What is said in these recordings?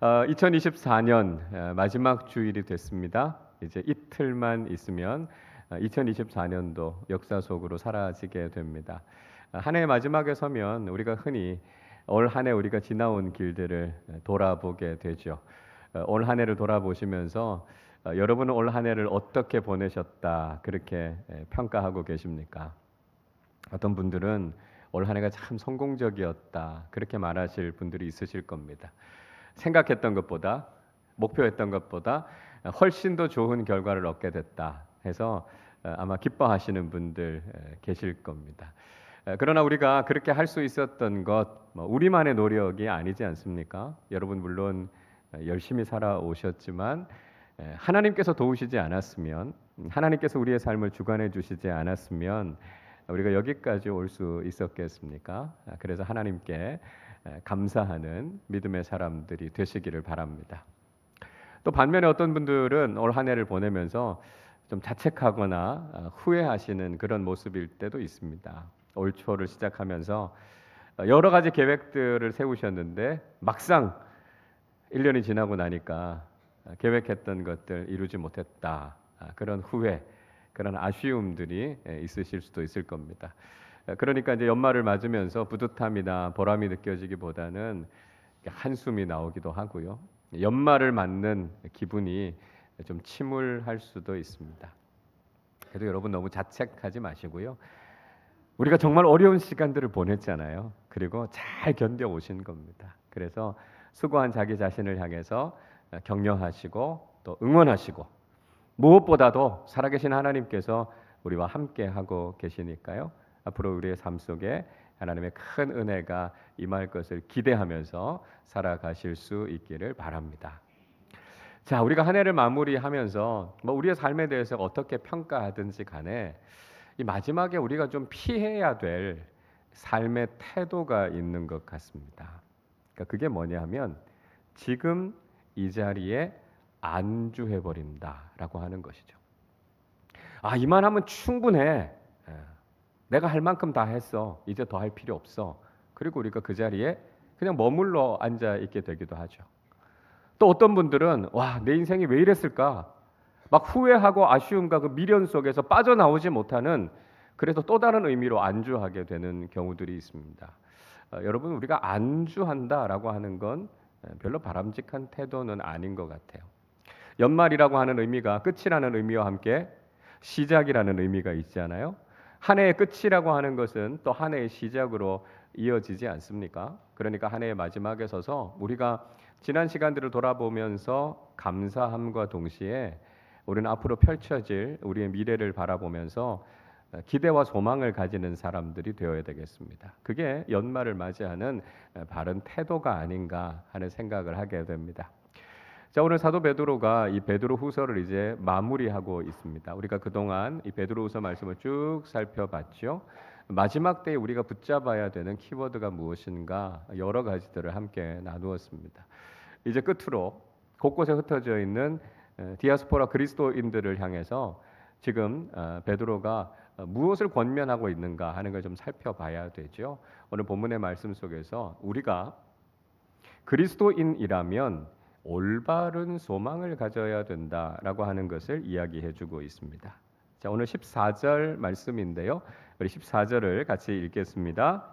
2024년 마지막 주일이 됐습니다. 이제 이틀만 있으면 2024년도 역사 속으로 사라지게 됩니다. 한 해의 마지막에 서면 우리가 흔히 올 한 해 우리가 지나온 길들을 돌아보게 되죠. 올 한 해를 돌아보시면서 여러분은 올 한 해를 어떻게 보내셨다 그렇게 평가하고 계십니까? 어떤 분들은 올 한 해가 참 성공적이었다 그렇게 말하실 분들이 있으실 겁니다. 생각했던 것보다, 목표했던 것보다 훨씬 더 좋은 결과를 얻게 됐다 해서 아마 기뻐하시는 분들 계실 겁니다. 그러나 우리가 그렇게 할 수 있었던 것 우리만의 노력이 아니지 않습니까? 여러분 물론 열심히 살아오셨지만 하나님께서 도우시지 않았으면, 하나님께서 우리의 삶을 주관해 주시지 않았으면 우리가 여기까지 올 수 있었겠습니까? 그래서 하나님께 감사하는 믿음의 사람들이 되시기를 바랍니다. 또 반면에 어떤 분들은 올 한 해를 보내면서 좀 자책하거나 후회하시는 그런 모습일 때도 있습니다. 올 초를 시작하면서 여러 가지 계획들을 세우셨는데 막상 1년이 지나고 나니까 계획했던 것들 이루지 못했다. 그런 후회, 그런 아쉬움들이 있으실 수도 있을 겁니다. 그러니까 이제 연말을 맞으면서 뿌듯함이나 보람이 느껴지기보다는 한숨이 나오기도 하고요. 연말을 맞는 기분이 좀 침울할 수도 있습니다. 그래도 여러분 너무 자책하지 마시고요. 우리가 정말 어려운 시간들을 보냈잖아요. 그리고 잘 견뎌오신 겁니다. 그래서 수고한 자기 자신을 향해서 격려하시고 또 응원하시고 무엇보다도 살아계신 하나님께서 우리와 함께 하고 계시니까요. 앞으로 우리의 삶 속에 하나님의 큰 은혜가 임할 것을 기대하면서 살아가실 수 있기를 바랍니다. 자, 우리가 한 해를 마무리하면서 우리의 삶에 대해서 어떻게 평가하든지 간에 이 마지막에 우리가 좀 피해야 될 삶의 태도가 있는 것 같습니다. 그러니까 그게 뭐냐 하면 지금 이 자리에 안주해 버린다라고 하는 것이죠. 이만하면 충분해. 내가 할 만큼 다 했어. 이제 더 할 필요 없어. 그리고 우리가 그 자리에 그냥 머물러 앉아 있게 되기도 하죠. 또 어떤 분들은 내 인생이 왜 이랬을까? 막 후회하고 아쉬움과 그 미련 속에서 빠져나오지 못하는 그래서 또 다른 의미로 안주하게 되는 경우들이 있습니다. 여러분 우리가 안주한다라고 하는 건 별로 바람직한 태도는 아닌 것 같아요. 연말이라고 하는 의미가 끝이라는 의미와 함께 시작이라는 의미가 있잖아요. 한 해의 끝이라고 하는 것은 또 한 해의 시작으로 이어지지 않습니까? 그러니까 한 해의 마지막에 서서 우리가 지난 시간들을 돌아보면서 감사함과 동시에 우리는 앞으로 펼쳐질 우리의 미래를 바라보면서 기대와 소망을 가지는 사람들이 되어야 되겠습니다. 그게 연말을 맞이하는 바른 태도가 아닌가 하는 생각을 하게 됩니다. 자, 오늘 사도 베드로가 이 베드로 후서를 이제 마무리하고 있습니다. 우리가 그동안 이 베드로 후서 말씀을 쭉 살펴봤죠. 마지막 때에 우리가 붙잡아야 되는 키워드가 무엇인가 여러 가지들을 함께 나누었습니다. 이제 끝으로 곳곳에 흩어져 있는 디아스포라 그리스도인들을 향해서 지금 베드로가 무엇을 권면하고 있는가 하는 걸 좀 살펴봐야 되죠. 오늘 본문의 말씀 속에서 우리가 그리스도인이라면 올바른 소망을 가져야 된다라고 하는 것을 이야기해주고 있습니다. 자, 오늘 14절 말씀인데요. 우리 14절을 같이 읽겠습니다.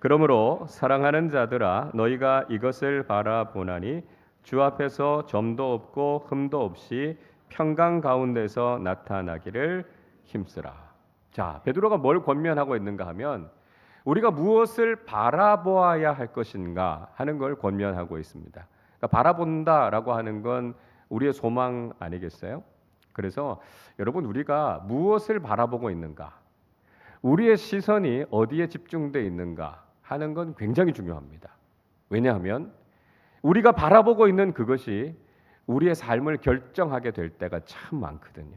그러므로 사랑하는 자들아 너희가 이것을 바라보나니 주 앞에서 점도 없고 흠도 없이 평강 가운데서 나타나기를 힘쓰라. 자, 베드로가 뭘 권면하고 있는가 하면 우리가 무엇을 바라보아야 할 것인가 하는 걸 권면하고 있습니다. 그러니까 바라본다라고 하는 건 우리의 소망 아니겠어요? 그래서 여러분 우리가 무엇을 바라보고 있는가, 우리의 시선이 어디에 집중되어 있는가 하는 건 굉장히 중요합니다. 왜냐하면 우리가 바라보고 있는 그것이 우리의 삶을 결정하게 될 때가 참 많거든요.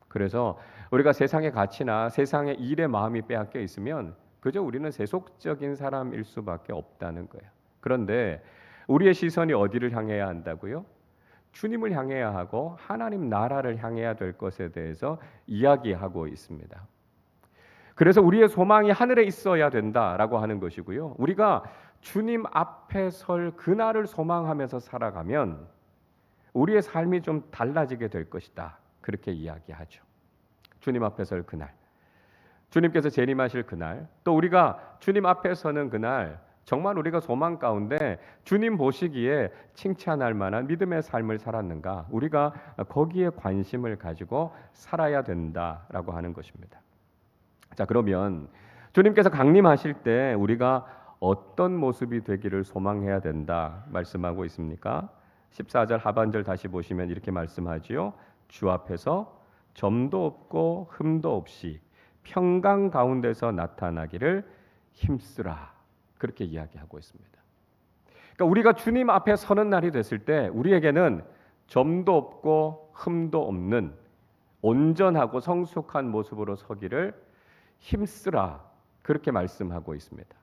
그래서 우리가 세상의 가치나 세상의 일에 마음이 빼앗겨 있으면 그저 우리는 세속적인 사람일 수밖에 없다는 거예요. 그런데 우리의 시선이 어디를 향해야 한다고요? 주님을 향해야 하고 하나님 나라를 향해야 될 것에 대해서 이야기하고 있습니다. 그래서 우리의 소망이 하늘에 있어야 된다라고 하는 것이고요. 우리가 주님 앞에 설 그날을 소망하면서 살아가면 우리의 삶이 좀 달라지게 될 것이다. 그렇게 이야기하죠. 주님 앞에 설 그날, 주님께서 재림하실 그날, 또 우리가 주님 앞에 서는 그날, 정말 우리가 소망 가운데 주님 보시기에 칭찬할 만한 믿음의 삶을 살았는가, 우리가 거기에 관심을 가지고 살아야 된다라고 하는 것입니다. 자, 그러면 주님께서 강림하실 때 우리가 어떤 모습이 되기를 소망해야 된다 말씀하고 있습니까? 14절 하반절 다시 보시면 이렇게 말씀하지요. 주 앞에서 점도 없고 흠도 없이 평강 가운데서 나타나기를 힘쓰라. 그렇게 이야기하고 있습니다. 그러니까 우리가 주님 앞에 서는 날이 됐을 때 우리에게는 점도 없고 흠도 없는 온전하고 성숙한 모습으로 서기를 힘쓰라. 그렇게 말씀하고 있습니다.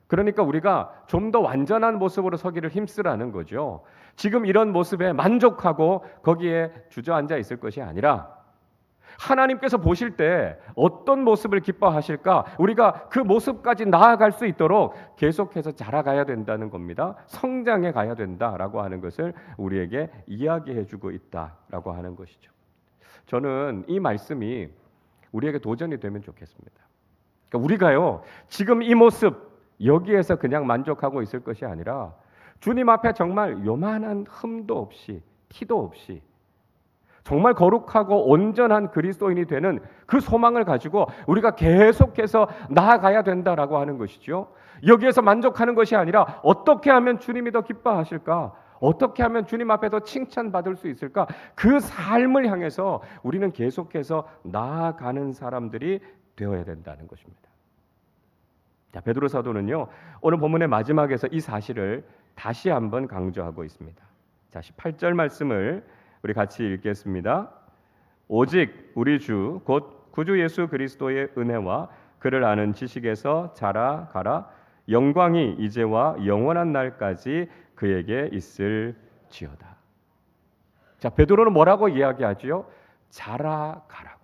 그러니까 우리가 좀 더 완전한 모습으로 서기를 힘쓰라는 거죠. 지금 이런 모습에 만족하고 거기에 주저앉아 있을 것이 아니라 하나님께서 보실 때 어떤 모습을 기뻐하실까? 우리가 그 모습까지 나아갈 수 있도록 계속해서 자라가야 된다는 겁니다. 성장해 가야 된다라고 하는 것을 우리에게 이야기해 주고 있다라고 하는 것이죠. 저는 이 말씀이 우리에게 도전이 되면 좋겠습니다. 그러니까 우리가요, 지금 이 모습 여기에서 그냥 만족하고 있을 것이 아니라 주님 앞에 정말 요만한 흠도 없이 티도 없이 정말 거룩하고 온전한 그리스도인이 되는 그 소망을 가지고 우리가 계속해서 나아가야 된다라고 하는 것이죠. 여기에서 만족하는 것이 아니라 어떻게 하면 주님이 더 기뻐하실까? 어떻게 하면 주님 앞에 더 칭찬받을 수 있을까? 그 삶을 향해서 우리는 계속해서 나아가는 사람들이 되어야 된다는 것입니다. 자, 베드로 사도는요, 오늘 본문의 마지막에서 이 사실을 다시 한번 강조하고 있습니다. 자, 18절 말씀을 우리 같이 읽겠습니다. 오직 우리 주 곧 구주 예수 그리스도의 은혜와 그를 아는 지식에서 자라가라. 영광이 이제와 영원한 날까지 그에게 있을지어다. 자, 베드로는 뭐라고 이야기하지요? 자라가라고요.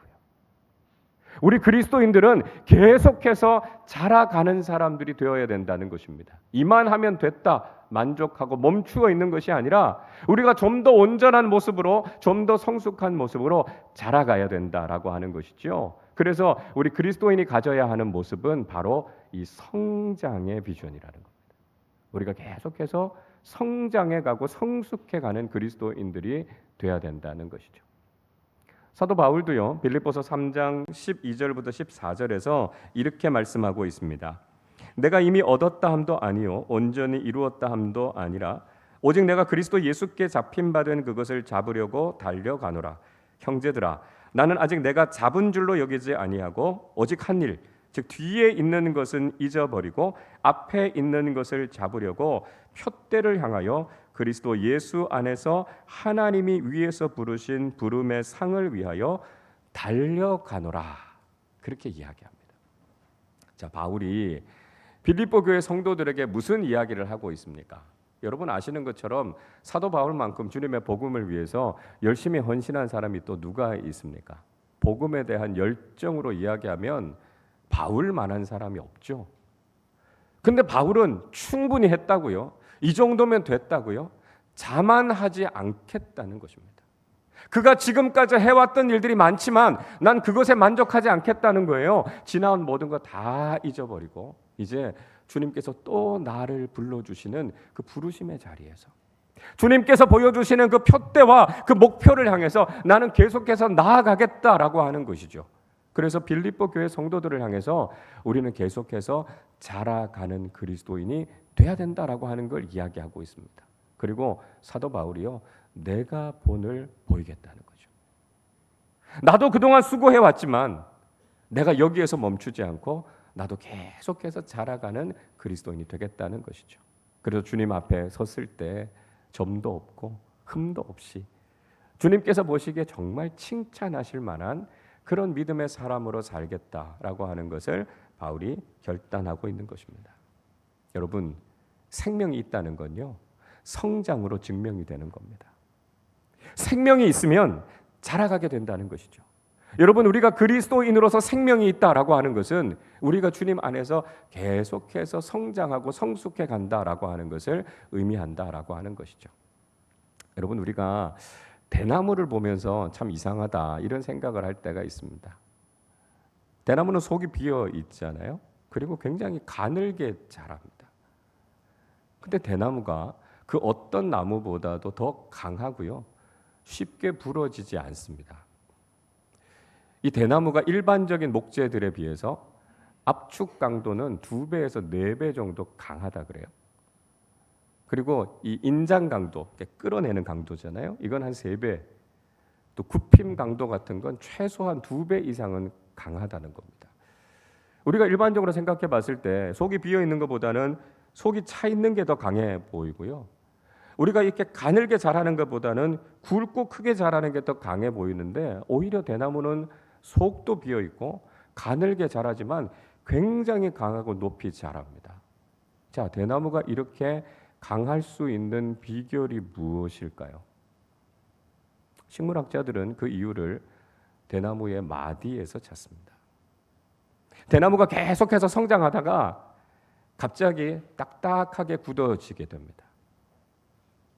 우리 그리스도인들은 계속해서 자라가는 사람들이 되어야 된다는 것입니다. 이만하면 됐다 만족하고 멈추어 있는 것이 아니라 우리가 좀 더 온전한 모습으로, 좀 더 성숙한 모습으로 자라가야 된다라고 하는 것이죠. 그래서 우리 그리스도인이 가져야 하는 모습은 바로 이 성장의 비전이라는 겁니다. 우리가 계속해서 성장해 가고 성숙해 가는 그리스도인들이 되어야 된다는 것이죠. 사도 바울도요, 빌립보서 3장 12절부터 14절에서 이렇게 말씀하고 있습니다. 내가 이미 얻었다 함도 아니요 온전히 이루었다 함도 아니라 오직 내가 그리스도 예수께 잡힌 바 된 그것을 잡으려고 달려가노라. 형제들아, 나는 아직 내가 잡은 줄로 여기지 아니하고 오직 한 일, 즉 뒤에 있는 것은 잊어버리고 앞에 있는 것을 잡으려고 푯대를 향하여 그리스도 예수 안에서 하나님이 위에서 부르신 부름의 상을 위하여 달려가노라. 그렇게 이야기합니다. 자, 바울이 빌립보 교회 성도들에게 무슨 이야기를 하고 있습니까? 여러분 아시는 것처럼 사도 바울만큼 주님의 복음을 위해서 열심히 헌신한 사람이 또 누가 있습니까? 복음에 대한 열정으로 이야기하면 바울만한 사람이 없죠. 근데 바울은 충분히 했다고요. 이 정도면 됐다고요? 자만하지 않겠다는 것입니다. 그가 지금까지 해왔던 일들이 많지만 난 그것에 만족하지 않겠다는 거예요. 지나온 모든 거 다 잊어버리고 이제 주님께서 또 나를 불러주시는 그 부르심의 자리에서 주님께서 보여주시는 그 푯대와 그 목표를 향해서 나는 계속해서 나아가겠다라고 하는 것이죠. 그래서 빌립보 교회 성도들을 향해서 우리는 계속해서 자라가는 그리스도인이 돼야 된다라고 하는 걸 이야기하고 있습니다. 그리고 사도 바울이요, 내가 본을 보이겠다는 거죠. 나도 그동안 수고해왔지만 내가 여기에서 멈추지 않고 나도 계속해서 자라가는 그리스도인이 되겠다는 것이죠. 그래서 주님 앞에 섰을 때 점도 없고 흠도 없이 주님께서 보시기에 정말 칭찬하실 만한 그런 믿음의 사람으로 살겠다라고 하는 것을 바울이 결단하고 있는 것입니다. 여러분, 생명이 있다는 건요, 성장으로 증명이 되는 겁니다. 생명이 있으면 자라가게 된다는 것이죠. 여러분, 우리가 그리스도인으로서 생명이 있다라고 하는 것은 우리가 주님 안에서 계속해서 성장하고 성숙해 간다라고 하는 것을 의미한다라고 하는 것이죠. 여러분, 우리가 대나무를 보면서 참 이상하다 이런 생각을 할 때가 있습니다. 대나무는 속이 비어 있잖아요. 그리고 굉장히 가늘게 자랍니다. 근데 대나무가 그 어떤 나무보다도 더 강하고요, 쉽게 부러지지 않습니다. 이 대나무가 일반적인 목재들에 비해서 압축 강도는 2배에서 4배 정도 강하다 그래요. 그리고 이 인장 강도, 끌어내는 강도잖아요. 이건 한 3배. 또 굽힘 강도 같은 건 최소한 2배 이상은 강하다는 겁니다. 우리가 일반적으로 생각해 봤을 때 속이 비어 있는 것보다는 속이 차 있는 게 더 강해 보이고요. 우리가 이렇게 가늘게 자라는 것보다는 굵고 크게 자라는 게 더 강해 보이는데, 오히려 대나무는 속도 비어 있고 가늘게 자라지만 굉장히 강하고 높이 자랍니다. 자, 대나무가 이렇게 강할 수 있는 비결이 무엇일까요? 식물학자들은 그 이유를 대나무의 마디에서 찾습니다. 대나무가 계속해서 성장하다가 갑자기 딱딱하게 굳어지게 됩니다.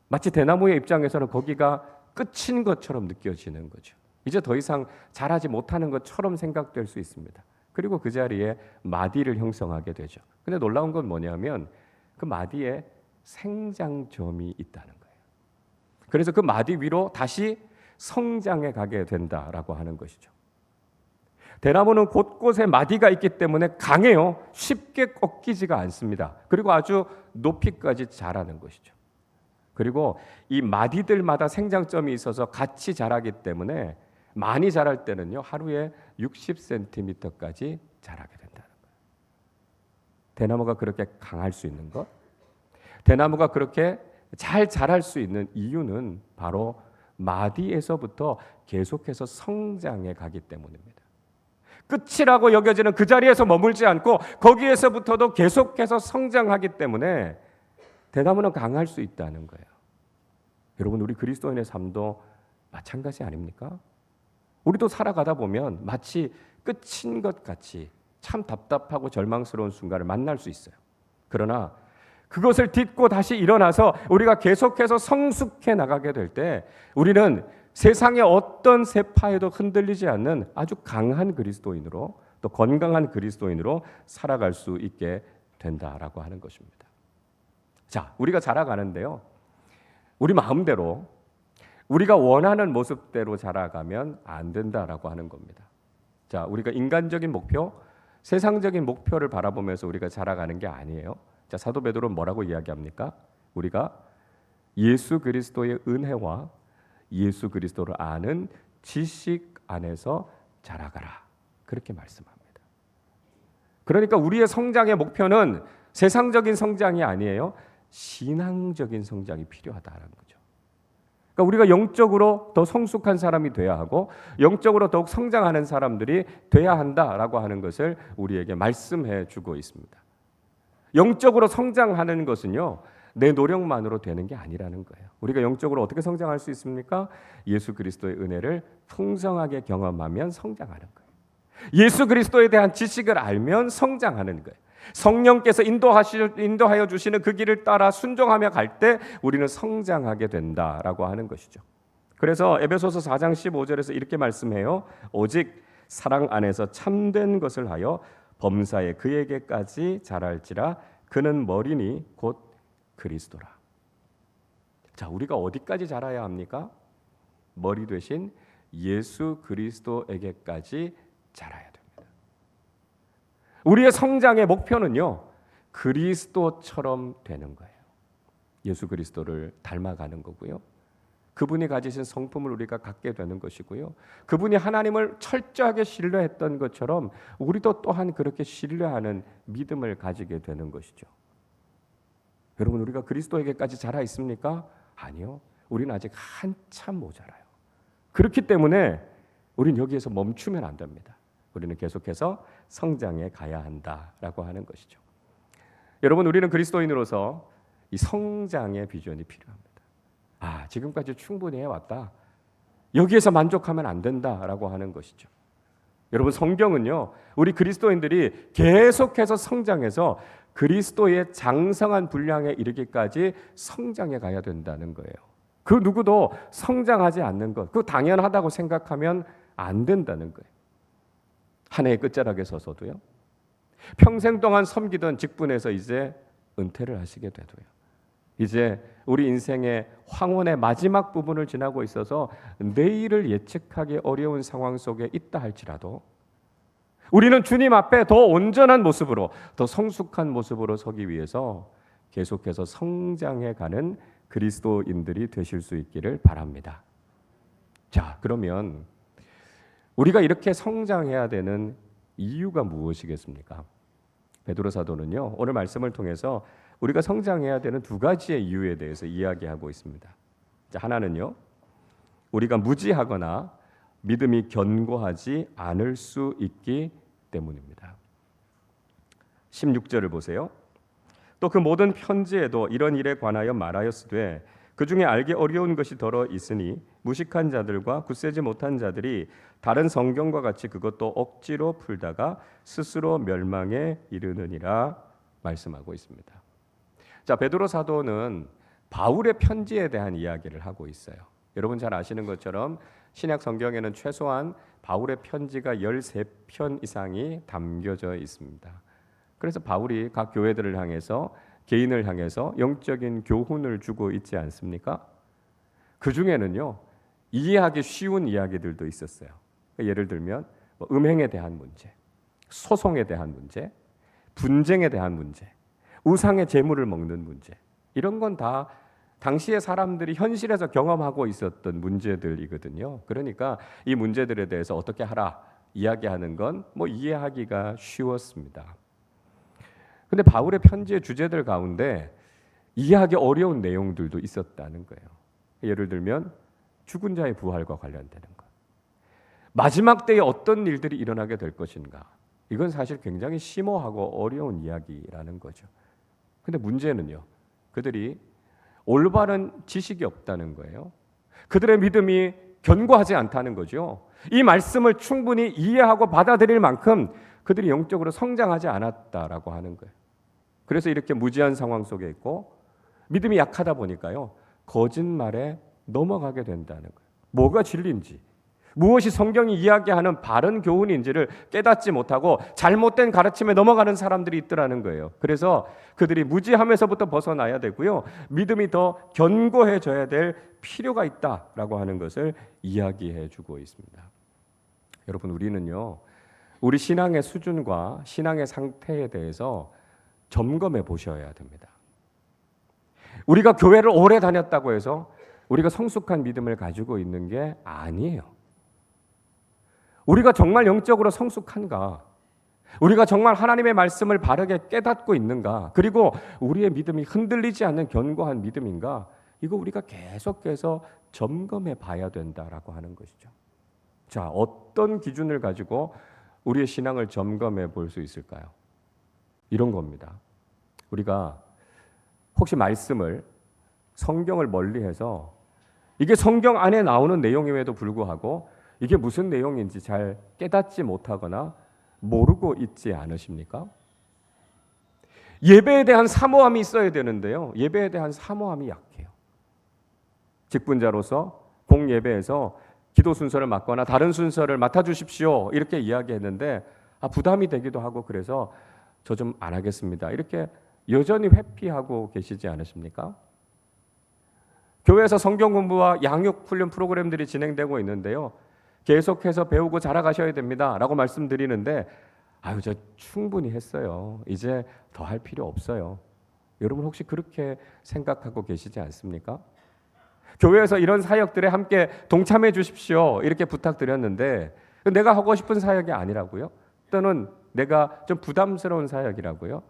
마치 대나무의 입장에서는 거기가 끝인 것처럼 느껴지는 거죠. 이제 더 이상 자라지 못하는 것처럼 생각될 수 있습니다. 그리고 그 자리에 마디를 형성하게 되죠. 근데 놀라운 건 뭐냐면 그 마디에 생장점이 있다는 거예요. 그래서 그 마디 위로 다시 성장해 가게 된다라고 하는 것이죠. 대나무는 곳곳에 마디가 있기 때문에 강해요. 쉽게 꺾이지가 않습니다. 그리고 아주 높이까지 자라는 것이죠. 그리고 이 마디들마다 생장점이 있어서 같이 자라기 때문에 많이 자랄 때는요, 하루에 60cm까지 자라게 된다는 거예요. 대나무가 그렇게 강할 수 있는 것, 대나무가 그렇게 잘 자랄 수 있는 이유는 바로 마디에서부터 계속해서 성장해 가기 때문입니다. 끝이라고 여겨지는 그 자리에서 머물지 않고 거기에서부터도 계속해서 성장하기 때문에 대나무는 강할 수 있다는 거예요. 여러분, 우리 그리스도인의 삶도 마찬가지 아닙니까? 우리도 살아가다 보면 마치 끝인 것 같이 참 답답하고 절망스러운 순간을 만날 수 있어요. 그러나 그것을 딛고 다시 일어나서 우리가 계속해서 성숙해 나가게 될 때 우리는 세상의 어떤 세파에도 흔들리지 않는 아주 강한 그리스도인으로, 또 건강한 그리스도인으로 살아갈 수 있게 된다라고 하는 것입니다. 자, 우리가 자라가는데요, 우리 마음대로 우리가 원하는 모습대로 자라가면 안 된다라고 하는 겁니다. 자, 우리가 인간적인 목표, 세상적인 목표를 바라보면서 우리가 자라가는 게 아니에요. 자, 사도 베드로는 뭐라고 이야기합니까? 우리가 예수 그리스도의 은혜와 예수 그리스도를 아는 지식 안에서 자라가라, 그렇게 말씀합니다. 그러니까 우리의 성장의 목표는 세상적인 성장이 아니에요. 신앙적인 성장이 필요하다는 거죠. 그러니까 우리가 영적으로 더 성숙한 사람이 돼야 하고 영적으로 더욱 성장하는 사람들이 돼야 한다라고 하는 것을 우리에게 말씀해 주고 있습니다. 영적으로 성장하는 것은요, 내 노력만으로 되는 게 아니라는 거예요. 우리가 영적으로 어떻게 성장할 수 있습니까? 예수 그리스도의 은혜를 풍성하게 경험하면 성장하는 거예요. 예수 그리스도에 대한 지식을 알면 성장하는 거예요. 성령께서 인도하여 주시는 그 길을 따라 순종하며 갈 때 우리는 성장하게 된다라고 하는 것이죠. 그래서 에베소서 4장 15절에서 이렇게 말씀해요. 오직 사랑 안에서 참된 것을 하여 범사에 그에게까지 자랄지라. 그는 머리니 곧 그리스도라. 자, 우리가 어디까지 자라야 합니까? 머리 되신 예수 그리스도에게까지 자라야 됩니다. 우리의 성장의 목표는요, 그리스도처럼 되는 거예요. 예수 그리스도를 닮아가는 거고요. 그분이 가지신 성품을 우리가 갖게 되는 것이고요. 그분이 하나님을 철저하게 신뢰했던 것처럼 우리도 또한 그렇게 신뢰하는 믿음을 가지게 되는 것이죠. 여러분, 우리가 그리스도에게까지 자라 있습니까? 아니요. 우리는 아직 한참 모자라요. 그렇기 때문에 우리는 여기에서 멈추면 안 됩니다. 우리는 계속해서 성장해 가야 한다라고 하는 것이죠. 여러분, 우리는 그리스도인으로서 이 성장의 비전이 필요합니다. 지금까지 충분히 해왔다. 여기에서 만족하면 안 된다라고 하는 것이죠. 여러분, 성경은요, 우리 그리스도인들이 계속해서 성장해서 그리스도의 장성한 분량에 이르기까지 성장해 가야 된다는 거예요. 그 누구도 성장하지 않는 것, 그거 당연하다고 생각하면 안 된다는 거예요. 한 해의 끝자락에 서서도요, 평생 동안 섬기던 직분에서 이제 은퇴를 하시게 되도요, 이제 우리 인생의 황혼의 마지막 부분을 지나고 있어서 내일을 예측하기 어려운 상황 속에 있다 할지라도 우리는 주님 앞에 더 온전한 모습으로, 더 성숙한 모습으로 서기 위해서 계속해서 성장해가는 그리스도인들이 되실 수 있기를 바랍니다. 자, 그러면 우리가 이렇게 성장해야 되는 이유가 무엇이겠습니까? 베드로 사도는요, 오늘 말씀을 통해서 우리가 성장해야 되는 두 가지의 이유에 대해서 이야기하고 있습니다. 자, 하나는요, 우리가 무지하거나 믿음이 견고하지 않을 수 있기 때문입니다. 16절을 보세요. 또 그 모든 편지에도 이런 일에 관하여 말하였으되 그 중에 알기 어려운 것이 더러 있으니 무식한 자들과 굳세지 못한 자들이 다른 성경과 같이 그것도 억지로 풀다가 스스로 멸망에 이르느니라 말씀하고 있습니다. 자, 베드로 사도는 바울의 편지에 대한 이야기를 하고 있어요. 여러분 잘 아시는 것처럼 신약 성경에는 최소한 바울의 편지가 13편 이상이 담겨져 있습니다. 그래서 바울이 각 교회들을 향해서, 개인을 향해서 영적인 교훈을 주고 있지 않습니까? 그 중에는요, 이해하기 쉬운 이야기들도 있었어요. 예를 들면 음행에 대한 문제, 소송에 대한 문제, 분쟁에 대한 문제, 우상의 재물을 먹는 문제, 이런 건 다 당시의 사람들이 현실에서 경험하고 있었던 문제들이거든요. 그러니까 이 문제들에 대해서 어떻게 하라 이야기하는 건 뭐 이해하기가 쉬웠습니다. 근데 바울의 편지의 주제들 가운데 이해하기 어려운 내용들도 있었다는 거예요. 예를 들면 죽은 자의 부활과 관련되는 것, 마지막 때에 어떤 일들이 일어나게 될 것인가, 이건 사실 굉장히 심오하고 어려운 이야기라는 거죠. 근데 문제는요, 그들이 올바른 지식이 없다는 거예요. 그들의 믿음이 견고하지 않다는 거죠. 이 말씀을 충분히 이해하고 받아들일 만큼 그들이 영적으로 성장하지 않았다라고 하는 거예요. 그래서 이렇게 무지한 상황 속에 있고 믿음이 약하다 보니까요, 거짓말에 넘어가게 된다는 거예요. 뭐가 진리인지, 무엇이 성경이 이야기하는 바른 교훈인지를 깨닫지 못하고 잘못된 가르침에 넘어가는 사람들이 있더라는 거예요. 그래서 그들이 무지함에서부터 벗어나야 되고요, 믿음이 더 견고해져야 될 필요가 있다라고 하는 것을 이야기해 주고 있습니다. 여러분, 우리는요, 우리 신앙의 수준과 신앙의 상태에 대해서 점검해 보셔야 됩니다. 우리가 교회를 오래 다녔다고 해서 우리가 성숙한 믿음을 가지고 있는 게 아니에요. 우리가 정말 영적으로 성숙한가? 우리가 정말 하나님의 말씀을 바르게 깨닫고 있는가? 그리고 우리의 믿음이 흔들리지 않는 견고한 믿음인가? 이거 우리가 계속해서 점검해 봐야 된다라고 하는 것이죠. 자, 어떤 기준을 가지고 우리의 신앙을 점검해 볼 수 있을까요? 이런 겁니다. 우리가 혹시 말씀을, 성경을 멀리해서 이게 성경 안에 나오는 내용임에도 불구하고 이게 무슨 내용인지 잘 깨닫지 못하거나 모르고 있지 않으십니까? 예배에 대한 사모함이 있어야 되는데요, 예배에 대한 사모함이 약해요. 직분자로서 공예배에서 기도 순서를 맡거나 다른 순서를 맡아주십시오 이렇게 이야기했는데 부담이 되기도 하고 그래서 저 좀 안 하겠습니다 이렇게 여전히 회피하고 계시지 않으십니까? 교회에서 성경 공부와 양육 훈련 프로그램들이 진행되고 있는데요, 계속해서 배우고 자라가셔야 됩니다 라고 말씀드리는데 저 충분히 했어요, 이제 더 할 필요 없어요. 여러분 혹시 그렇게 생각하고 계시지 않습니까? 교회에서 이런 사역들에 함께 동참해 주십시오 이렇게 부탁드렸는데 내가 하고 싶은 사역이 아니라고요? 또는 내가 좀 부담스러운 사역이라고요?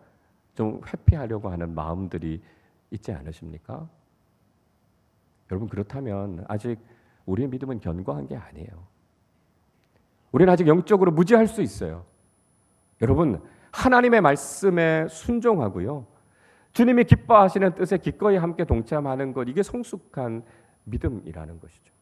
좀 회피하려고 하는 마음들이 있지 않으십니까? 여러분, 그렇다면 아직 우리의 믿음은 견고한 게 아니에요. 우리는 아직 영적으로 무지할 수 있어요. 여러분, 하나님의 말씀에 순종하고요, 주님이 기뻐하시는 뜻에 기꺼이 함께 동참하는 것, 이게 성숙한 믿음이라는 것이죠.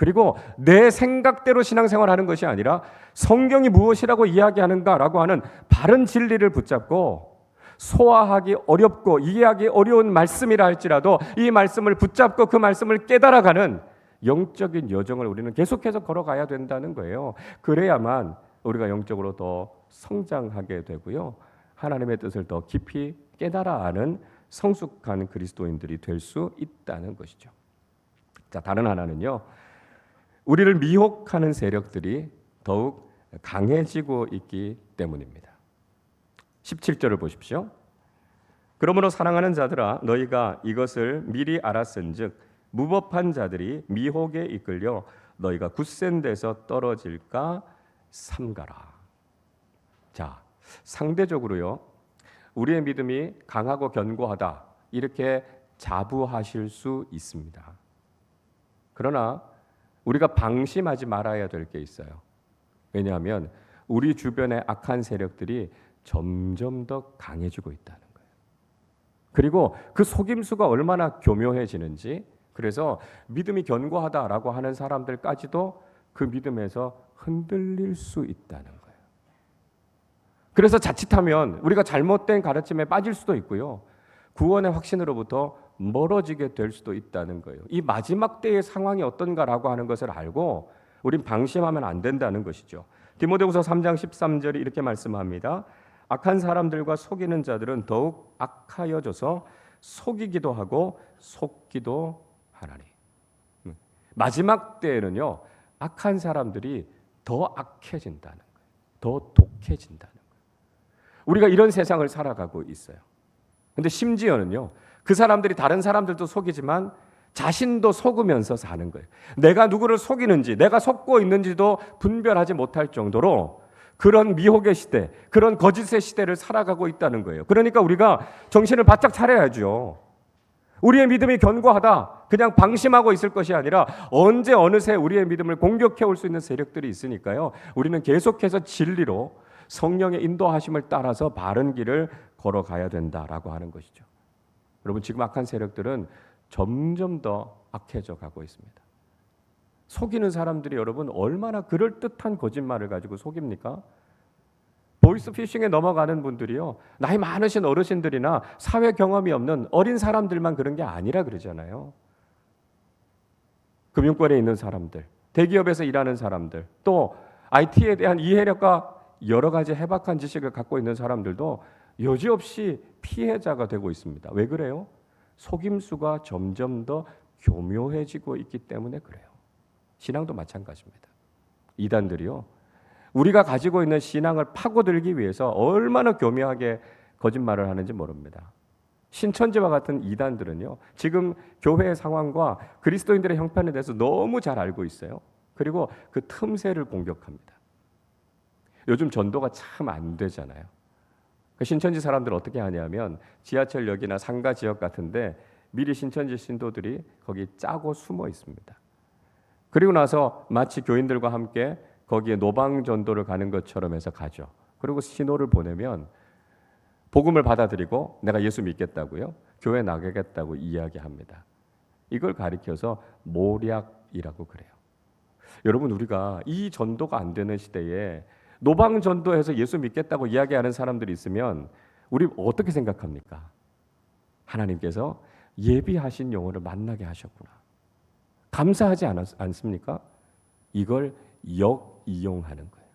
그리고 내 생각대로 신앙생활하는 것이 아니라 성경이 무엇이라고 이야기하는가라고 하는 바른 진리를 붙잡고 소화하기 어렵고 이해하기 어려운 말씀이라 할지라도 이 말씀을 붙잡고 그 말씀을 깨달아가는 영적인 여정을 우리는 계속해서 걸어가야 된다는 거예요. 그래야만 우리가 영적으로 더 성장하게 되고요. 하나님의 뜻을 더 깊이 깨달아 아는 성숙한 그리스도인들이 될 수 있다는 것이죠. 자, 다른 하나는요. 우리를 미혹하는 세력들이 더욱 강해지고 있기 때문입니다. 17절을 보십시오. 그러므로 사랑하는 자들아 너희가 이것을 미리 알았은즉 무법한 자들이 미혹에 이끌려 너희가 굳센 데서 떨어질까 삼가라. 자, 상대적으로요. 우리의 믿음이 강하고 견고하다 이렇게 자부하실 수 있습니다. 그러나 우리가 방심하지 말아야 될 게 있어요. 왜냐하면 우리 주변의 악한 세력들이 점점 더 강해지고 있다는 거예요. 그리고 그 속임수가 얼마나 교묘해지는지, 그래서 믿음이 견고하다라고 하는 사람들까지도 그 믿음에서 흔들릴 수 있다는 거예요. 그래서 자칫하면 우리가 잘못된 가르침에 빠질 수도 있고요. 구원의 확신으로부터 멀어지게 될 수도 있다는 거예요. 이 마지막 때의 상황이 어떤가라고 하는 것을 알고 우린 방심하면 안 된다는 것이죠. 디모데후서 3장 13절이 이렇게 말씀합니다. 악한 사람들과 속이는 자들은 더욱 악하여져서 속이기도 하고 속기도 하나니. 마지막 때에는요. 악한 사람들이 더 악해진다는 거예요. 더 독해진다는 거예요. 우리가 이런 세상을 살아가고 있어요. 근데 심지어는요. 그 사람들이 다른 사람들도 속이지만 자신도 속으면서 사는 거예요. 내가 누구를 속이는지, 내가 속고 있는지도 분별하지 못할 정도로 그런 미혹의 시대, 그런 거짓의 시대를 살아가고 있다는 거예요. 그러니까 우리가 정신을 바짝 차려야죠. 우리의 믿음이 견고하다, 그냥 방심하고 있을 것이 아니라 언제 어느새 우리의 믿음을 공격해 올 수 있는 세력들이 있으니까요. 우리는 계속해서 진리로 성령의 인도하심을 따라서 바른 길을 걸어가야 된다라고 하는 것이죠. 여러분, 지금 악한 세력들은 점점 더 악해져 가고 있습니다. 속이는 사람들이 여러분 얼마나 그럴듯한 거짓말을 가지고 속입니까? 보이스피싱에 넘어가는 분들이요. 나이 많으신 어르신들이나 사회 경험이 없는 어린 사람들만 그런 게 아니라 그러잖아요. 금융권에 있는 사람들, 대기업에서 일하는 사람들, 또 IT에 대한 이해력과 여러 가지 해박한 지식을 갖고 있는 사람들도 여지없이 피해자가 되고 있습니다. 왜 그래요? 속임수가 점점 더 교묘해지고 있기 때문에 그래요. 신앙도 마찬가지입니다. 이단들이요. 우리가 가지고 있는 신앙을 파고들기 위해서 얼마나 교묘하게 거짓말을 하는지 모릅니다. 신천지와 같은 이단들은요. 지금 교회의 상황과 그리스도인들의 형편에 대해서 너무 잘 알고 있어요. 그리고 그 틈새를 공격합니다. 요즘 전도가 참 안 되잖아요. 신천지 사람들 어떻게 하냐면 지하철역이나 상가 지역 같은데 미리 신천지 신도들이 거기 짜고 숨어 있습니다. 그리고 나서 마치 교인들과 함께 거기에 노방 전도를 가는 것처럼 해서 가죠. 그리고 신호를 보내면 복음을 받아들이고 내가 예수 믿겠다고요. 교회 나가겠다고 이야기합니다. 이걸 가리켜서 모략이라고 그래요. 여러분, 우리가 이 전도가 안 되는 시대에 노방 전도해서 예수 믿겠다고 이야기하는 사람들이 있으면 우리 어떻게 생각합니까? 하나님께서 예비하신 영혼을 만나게 하셨구나. 감사하지 않습니까? 이걸 역이용하는 거예요.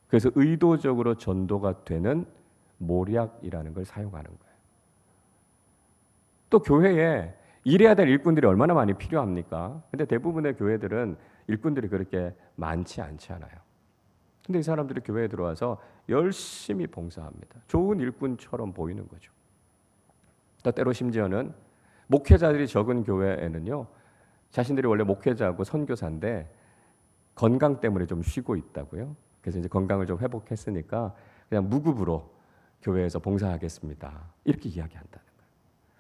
그래서 의도적으로 전도가 되는 모략이라는 걸 사용하는 거예요. 또 교회에 일해야 될 일꾼들이 얼마나 많이 필요합니까? 근데 대부분의 교회들은 일꾼들이 그렇게 많지 않지 않아요. 근데 이 사람들이 교회에 들어와서 열심히 봉사합니다. 좋은 일꾼처럼 보이는 거죠. 또 때로 심지어는 목회자들이 적은 교회에는요. 자신들이 원래 목회자고 선교사인데 건강 때문에 좀 쉬고 있다고요. 그래서 이제 건강을 좀 회복했으니까 그냥 무급으로 교회에서 봉사하겠습니다. 이렇게 이야기한다는 거예요.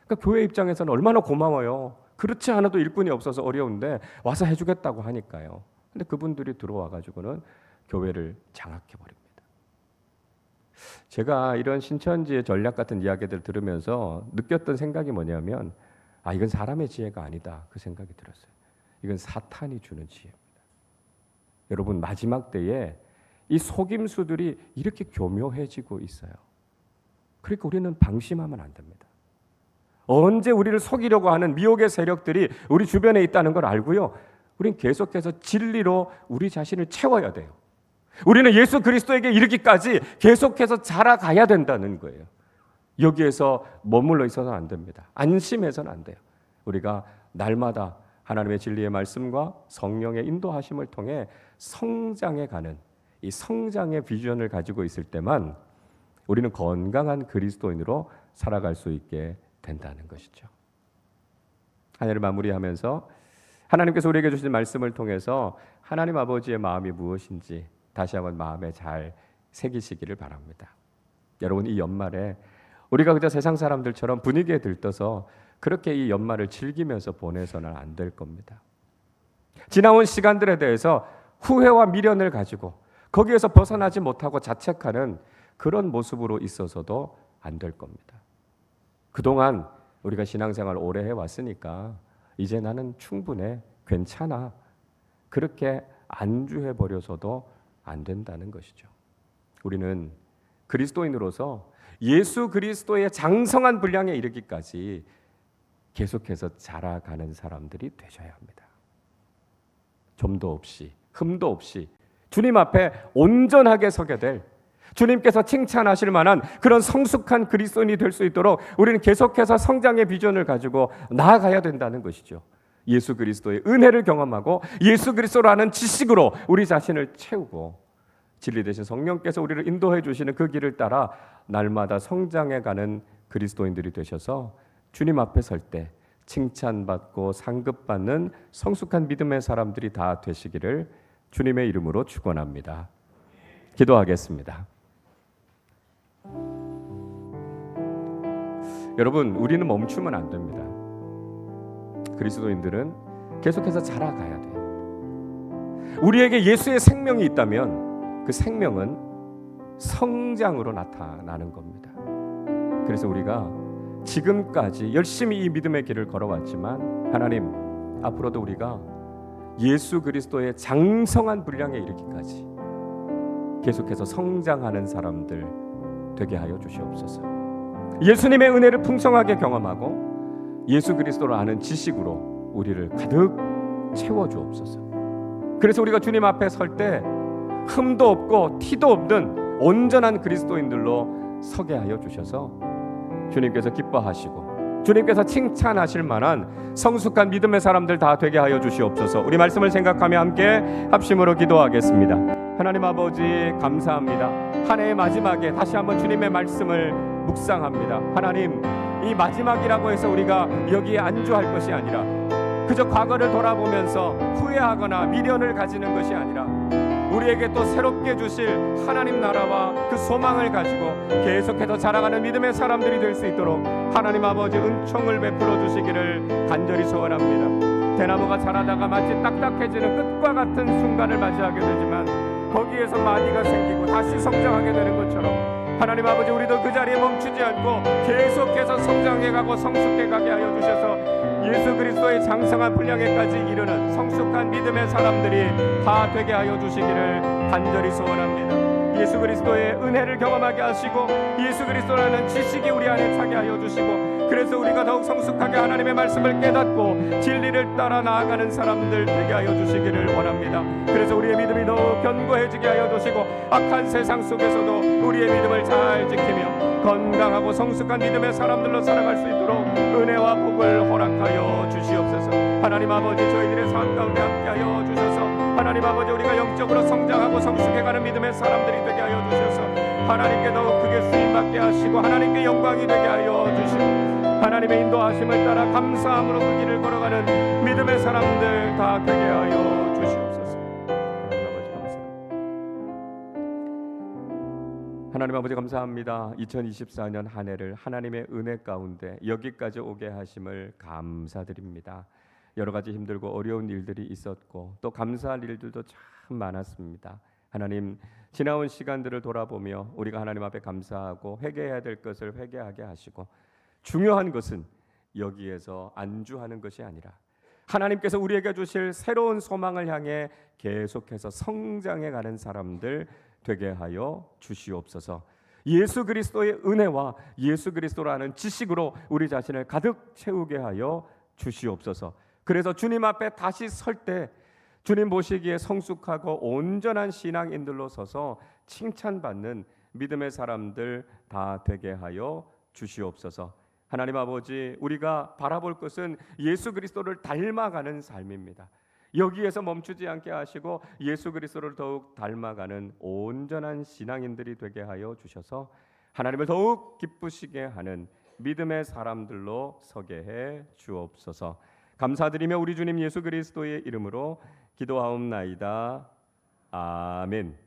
그러니까 교회 입장에서는 얼마나 고마워요. 그렇지 않아도 일꾼이 없어서 어려운데 와서 해주겠다고 하니까요. 근데 그분들이 들어와 가지고는 교회를 장악해 버립니다. 제가 이런 신천지의 전략 같은 이야기들을 들으면서 느꼈던 생각이 뭐냐면 이건 사람의 지혜가 아니다. 그 생각이 들었어요. 이건 사탄이 주는 지혜입니다. 여러분, 마지막 때에 이 속임수들이 이렇게 교묘해지고 있어요. 그러니까 우리는 방심하면 안 됩니다. 언제 우리를 속이려고 하는 미혹의 세력들이 우리 주변에 있다는 걸 알고요, 우린 계속해서 진리로 우리 자신을 채워야 돼요. 우리는 예수 그리스도에게 이르기까지 계속해서 자라가야 된다는 거예요. 여기에서 머물러 있어서는 안 됩니다. 안심해서는 안 돼요. 우리가 날마다 하나님의 진리의 말씀과 성령의 인도하심을 통해 성장해 가는 이 성장의 비전을 가지고 있을 때만 우리는 건강한 그리스도인으로 살아갈 수 있게 된다는 것이죠. 한 해를 마무리하면서 하나님께서 우리에게 주신 말씀을 통해서 하나님 아버지의 마음이 무엇인지 다시 한번 마음에 잘 새기시기를 바랍니다. 여러분, 이 연말에 우리가 그저 세상 사람들처럼 분위기에 들떠서 그렇게 이 연말을 즐기면서 보내서는 안 될 겁니다. 지나온 시간들에 대해서 후회와 미련을 가지고 거기에서 벗어나지 못하고 자책하는 그런 모습으로 있어서도 안 될 겁니다. 그동안 우리가 신앙생활 오래 해왔으니까 이제 나는 충분해, 괜찮아, 그렇게 안주해버려서도 안 된다는 것이죠. 우리는 그리스도인으로서 예수 그리스도의 장성한 분량에 이르기까지 계속해서 자라가는 사람들이 되셔야 합니다. 점도 없이, 흠도 없이 주님 앞에 온전하게 서게 될, 주님께서 칭찬하실 만한 그런 성숙한 그리스도인이 될 수 있도록 우리는 계속해서 성장의 비전을 가지고 나아가야 된다는 것이죠. 예수 그리스도의 은혜를 경험하고 예수 그리스도라는 지식으로 우리 자신을 채우고 진리 되신 성령께서 우리를 인도해 주시는 그 길을 따라 날마다 성장해 가는 그리스도인들이 되셔서 주님 앞에 설 때 칭찬받고 상급받는 성숙한 믿음의 사람들이 다 되시기를 주님의 이름으로 축원합니다. 기도하겠습니다. 여러분, 우리는 멈추면 안 됩니다. 그리스도인들은 계속해서 자라가야 돼요. 우리에게 예수의 생명이 있다면 그 생명은 성장으로 나타나는 겁니다. 그래서 우리가 지금까지 열심히 이 믿음의 길을 걸어왔지만 하나님, 앞으로도 우리가 예수 그리스도의 장성한 분량에 이르기까지 계속해서 성장하는 사람들 되게 하여 주시옵소서. 예수님의 은혜를 풍성하게 경험하고 예수 그리스도를 아는 지식으로 우리를 가득 채워주옵소서. 그래서 우리가 주님 앞에 설 때 흠도 없고 티도 없는 온전한 그리스도인들로 서게 하여 주셔서 주님께서 기뻐하시고 주님께서 칭찬하실 만한 성숙한 믿음의 사람들 다 되게 하여 주시옵소서. 우리 말씀을 생각하며 함께 합심으로 기도하겠습니다. 하나님 아버지, 감사합니다. 한 해의 마지막에 다시 한번 주님의 말씀을 묵상합니다. 하나님, 이 마지막이라고 해서 우리가 여기에 안주할 것이 아니라 그저 과거를 돌아보면서 후회하거나 미련을 가지는 것이 아니라 우리에게 또 새롭게 주실 하나님 나라와 그 소망을 가지고 계속해서 자라가는 믿음의 사람들이 될 수 있도록 하나님 아버지 은총을 베풀어 주시기를 간절히 소원합니다. 대나무가 자라다가 마치 딱딱해지는 끝과 같은 순간을 맞이하게 되지만 거기에서 마디가 생기고 다시 성장하게 되는 것처럼 하나님 아버지, 우리도 그 자리에 멈추지 않고 계속해서 성장해가고 성숙해가게 하여 주셔서 예수 그리스도의 장성한 분량에까지 이르는 성숙한 믿음의 사람들이 다 되게 하여 주시기를 간절히 소원합니다. 예수 그리스도의 은혜를 경험하게 하시고 예수 그리스도라는 지식이 우리 안에 차게 하여 주시고 그래서 우리가 더욱 성숙하게 하나님의 말씀을 깨닫고 진리를 따라 나아가는 사람들 되게 하여 주시기를 원합니다. 그래서 우리의 믿음이 더욱 견고해지게 하여 주시고 악한 세상 속에서도 우리의 믿음을 잘 지키며 건강하고 성숙한 믿음의 사람들로 살아갈 수 있도록 은혜와 복을 허락하여 주시옵소서. 하나님 아버지, 저희들의 삶 가운데 함께하여 주셔서 하나님 아버지, 우리가 영적으로 성장하고 성숙해가는 믿음의 사람들이 되게 하여 주셔서 하나님께 더욱 크게 쓰임받게 하시고 하나님께 영광이 되게 하여 주시고 하나님의 인도하심을 따라 감사함으로 그 길을 걸어가는 믿음의 사람들 다 되게 하여 주시옵소서. 하나님 아버지, 감사합니다. 2024년 한 해를 하나님의 은혜 가운데 여기까지 오게 하심을 감사드립니다. 여러 가지 힘들고 어려운 일들이 있었고 또 감사할 일들도 참 많았습니다. 하나님, 지나온 시간들을 돌아보며 우리가 하나님 앞에 감사하고 회개해야 될 것을 회개하게 하시고 중요한 것은 여기에서 안주하는 것이 아니라 하나님께서 우리에게 주실 새로운 소망을 향해 계속해서 성장해 가는 사람들 되게 하여 주시옵소서. 예수 그리스도의 은혜와 예수 그리스도라는 지식으로 우리 자신을 가득 채우게 하여 주시옵소서. 그래서 주님 앞에 다시 설 때 주님 보시기에 성숙하고 온전한 신앙인들로 서서 칭찬받는 믿음의 사람들 다 되게 하여 주시옵소서. 하나님 아버지, 우리가 바라볼 것은 예수 그리스도를 닮아가는 삶입니다. 여기에서 멈추지 않게 하시고 예수 그리스도를 더욱 닮아가는 온전한 신앙인들이 되게 하여 주셔서 하나님을 더욱 기쁘시게 하는 믿음의 사람들로 서게 해 주옵소서. 감사드리며 우리 주님 예수 그리스도의 이름으로 기도하옵나이다. 아멘.